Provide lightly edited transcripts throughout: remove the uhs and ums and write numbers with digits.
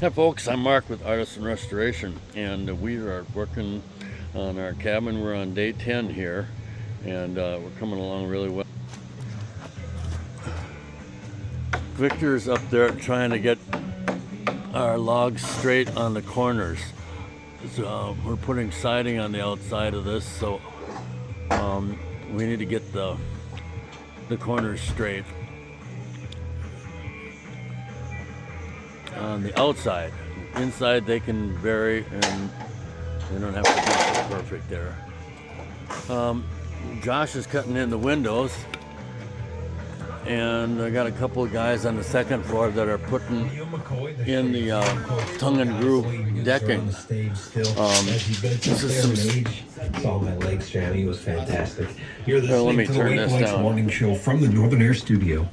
Hi folks, I'm Mark with Artisan Restoration, and we are working on our cabin. We're on day 10 here, and we're coming along really well. Victor's up there trying to get our logs straight on the corners. So, we're putting siding on the outside of this, so we need to get the corners straight on the outside. Inside they can vary, and they don't have to be so perfect there. Josh is cutting in the windows, and I got a couple of guys on the second floor that are putting in the tongue and groove decking. This is some. Saw my legs, Jamie. It was fantastic. You're Let me listening to the turn Wake this Lights down. Morning Show from the Northern Air Studio.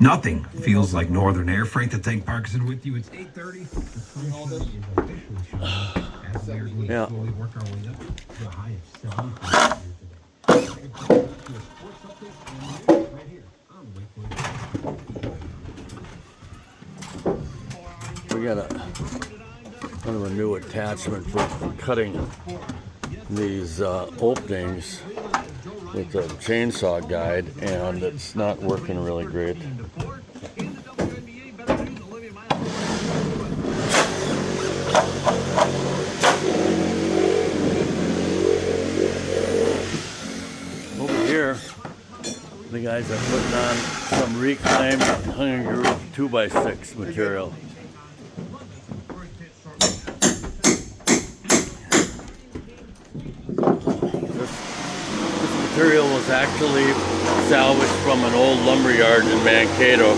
Nothing feels like Northern Air. Frank the Tank Parkinson with you. It's 8:30. The sun is officially shining. As we are going to slowly work our way up to a high of 75 here today. Right here on the Wake Lights. We got a kind of a new attachment for cutting these openings with a chainsaw guide, and it's not working really great. Over here, the guys are putting on some reclaimed hung and groove 2x6 material. This material was actually salvaged from an old lumber yard in Mankato,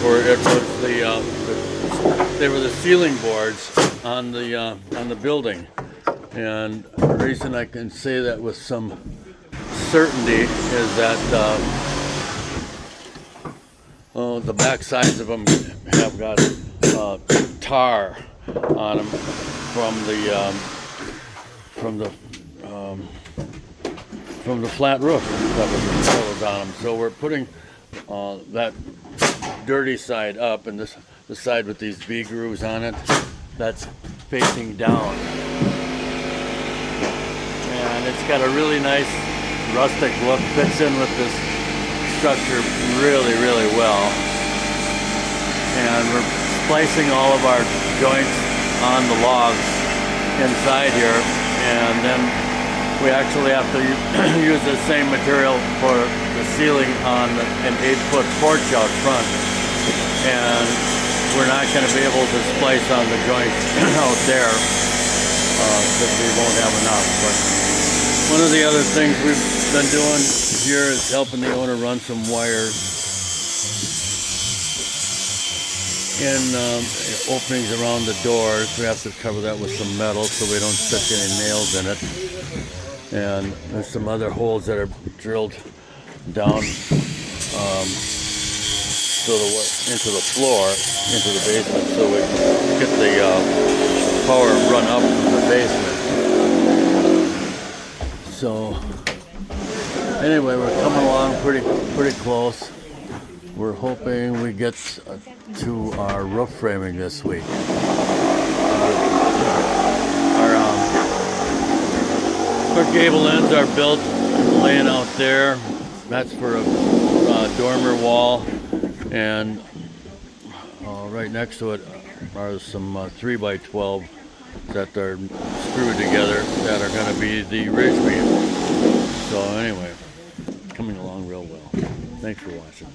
where it was they were the ceiling boards on the building. And the reason I can say that with some certainty is that the back sides of them have got tar on them from the flat roof that was on them. So we're putting that dirty side up, and this the side with these V grooves on it, that's facing down. And it's got a really nice rustic look, fits in with this structure really, really well. And we're splicing all of our joints on the logs inside here, and then we actually have to use the same material for the ceiling on an 8-foot porch out front. And we're not going to be able to splice on the joints out there because we won't have enough. But one of the other things we've been doing here is helping the owner run some wires in openings around the doors. We have to cover that with some metal so we don't stick any nails in it. And there's some other holes that are drilled down into the floor, into the basement, so we get the power run up from the basement. So anyway, we're coming along pretty close. We're hoping we get to our roof framing this week. Our gable ends are built, laying out there. That's for a dormer wall, and right next to it are some 3x12 that are screwed together that are going to be the ridge beam. So anyway, coming along real well. Thanks for watching.